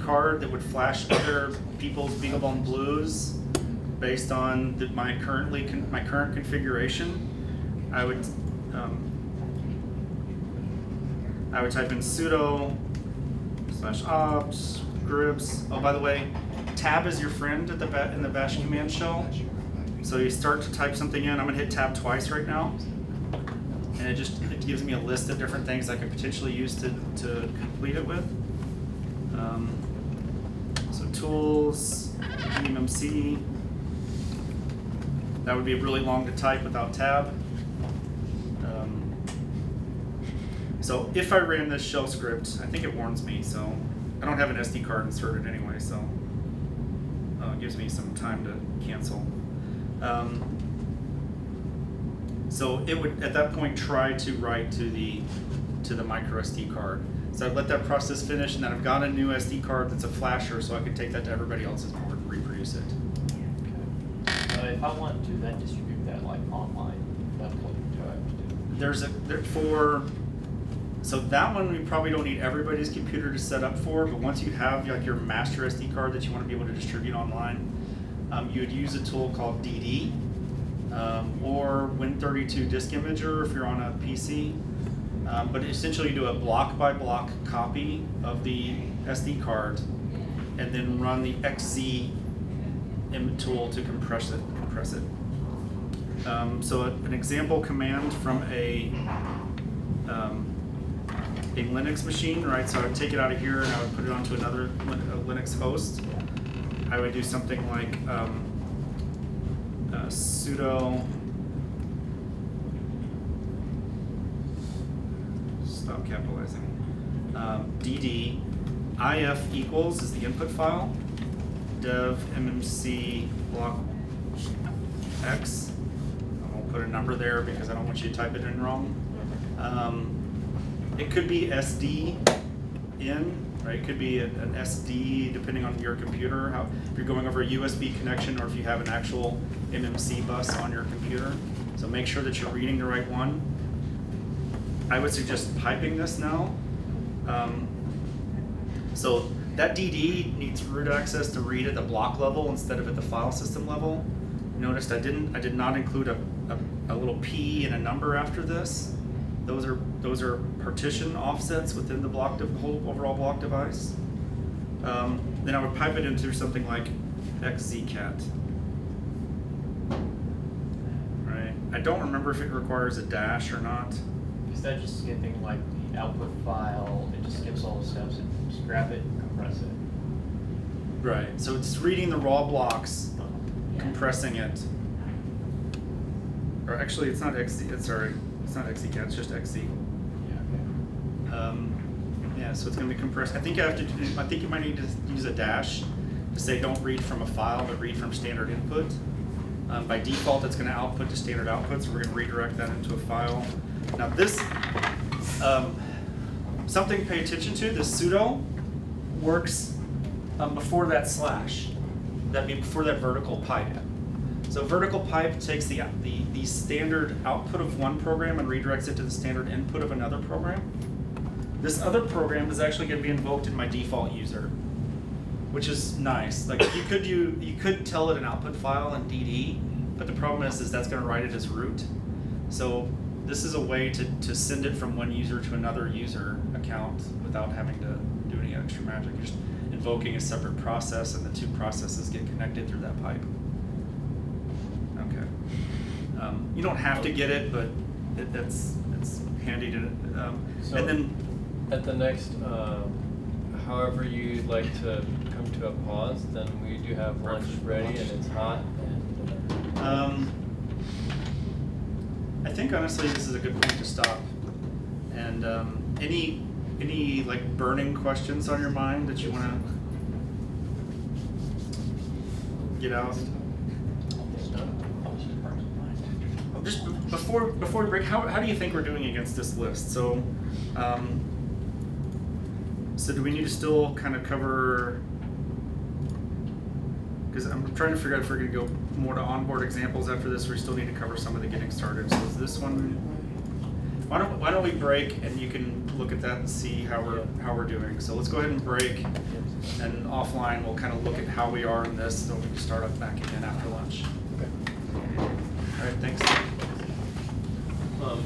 card that would flash other people's Beaglebone Blues based on my current configuration, I would type in sudo /ops groups. Oh, by the way, tab is your friend at in the bash command shell. So you start to type something in. I'm going to hit tab twice right now, and it gives me a list of different things I could potentially use to complete it with. So tools, MMC. That would be really long to type without tab. So if I ran this shell script, I think it warns me. So I don't have an SD card inserted anyway, so it gives me some time to cancel. So it would at that point try to write to the micro SD card. So I'd let that process finish, and then I've got a new SD card that's a flasher, so I could take that to everybody else's board and reproduce it. Okay. If I want to then distribute that like online, that's what do I have to do? So that one we probably don't need everybody's computer to set up for, but once you have like your master SD card that you want to be able to distribute online, you would use a tool called DD or Win32 Disk Imager if you're on a PC. But essentially you do a block by block copy of the SD card and then run the XZ tool to compress it. So an example command from a Linux machine, right? So I would take it out of here and I would put it onto another Linux host. I would do something like sudo stop capitalizing dd if equals is the input file dev mmc block x. I won't put a number there because I don't want you to type it in wrong. It could be SD in, right? It could be an SD depending on your computer, if you're going over a USB connection or if you have an actual MMC bus on your computer. So make sure that you're reading the right one. I would suggest piping this now. So that DD needs root access to read at the block level instead of at the file system level. Notice I did not include a little P and a number after this. Those are partition offsets within the whole overall block device. Then I would pipe it into something like xzcat. Right. I don't remember if it requires a dash or not. Is that just skipping like the output file? It just skips all the steps and just grab it and compress it. Right. So it's reading the raw blocks, compressing it. Or actually, it's not xz. It's not xzcat. It's just xz. Yeah, so it's going to be compressed. I think you might need to use a dash to say don't read from a file, but read from standard input. By default, it's going to output to standard output, so we're going to redirect that into a file. Now this, something to pay attention to, the sudo works before that slash. That'd be before that vertical pipe. So vertical pipe takes the standard output of one program and redirects it to the standard input of another program. This other program is actually going to be invoked in my default user, which is nice. Like you could tell it an output file in DD, but the problem is that's going to write it as root. So this is a way to send it from one user to another user account without having to do any extra magic. You're just invoking a separate process, and the two processes get connected through that pipe. Okay. You don't have to get it, but it's handy to. So and then at the next, however you'd like to come to a pause, then we do have lunch ready and it's hot. And I think honestly this is a good point to stop. And any like burning questions on your mind that you want to get out? Just before we break, how do you think we're doing against this list? So, so do we need to still kind of cover? Because I'm trying to figure out if we're going to go more to onboard examples after this, or we still need to cover some of the getting started. So is this one? why don't we break and you can look at that and see how we're doing. So let's go ahead and break, and offline we'll kind of look at how we are in this, so we can start up back again after lunch. Okay. All right, thanks.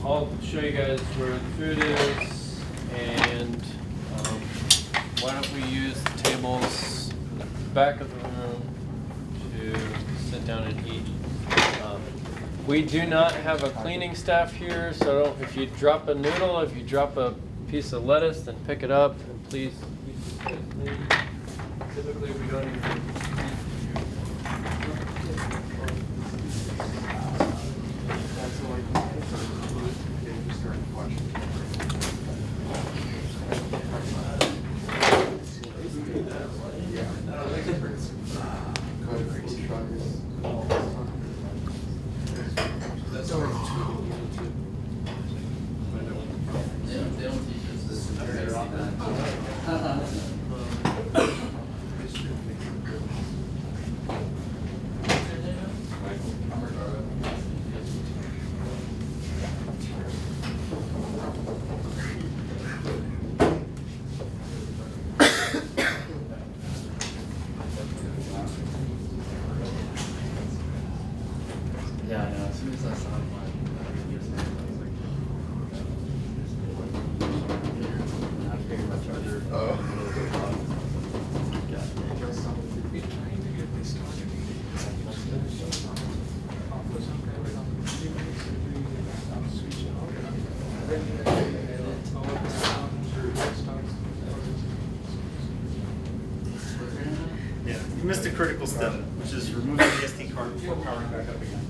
I'll show you guys where the food is, and why don't we use the tables in the back of the room to sit down and eat. We do not have a cleaning staff here, so if you drop a noodle, if you drop a piece of lettuce, then pick it up, and please keep it clean. Typically, we don't even Yeah, I know. As soon as I saw him, I figured my charger. Yeah, you missed a critical step, which is removing the SD card before powering back up again.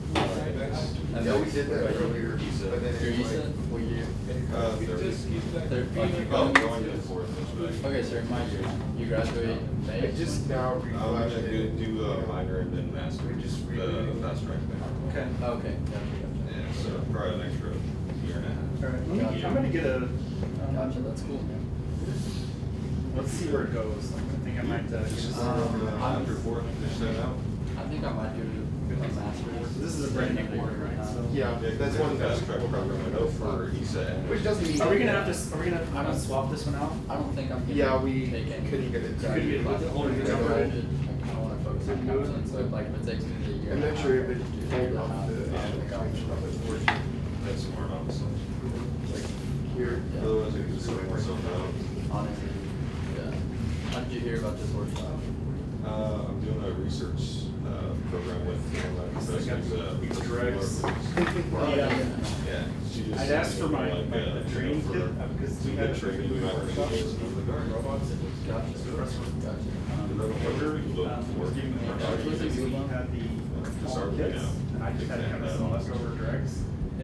Yeah, we did that earlier. But then you said, what year? Going to the fourth. Okay, so in my year, you graduate May? Just now. I'm gonna do a minor and then master, just the fast track thing. Okay. Okay, gotcha. Yeah, so probably an extra year and a half. All right, I'm gonna get a. Gotcha, that's cool, man. Let's see where it goes. I think I might just. After fourth, finish that out. I think I might do a master's. This is a brand new board, right? So. Yeah, that's one fast track program I know for ESA. Which doesn't mean. Are we gonna have to? Are we gonna swap this one out? I don't think I'm gonna Yeah, we take any. couldn't get it done. Couldn't get it done. I wanna focus on counseling, so if, like, if it takes me a year. I'm not sure if it figure came that off out. the. That's smart, honestly. Like here. Yeah. Otherwise, I could just sort myself out. Honestly, yeah. How did you hear about this workshop? I'm doing a research program with Drugs. Yeah. she just I'd asked for my like, the training for kit because we had a training training workshop. robots. Gotcha. Was giving me Was it we Beaglebone? had the Just small our- kits, yeah. and I just had kind of some leftover drugs.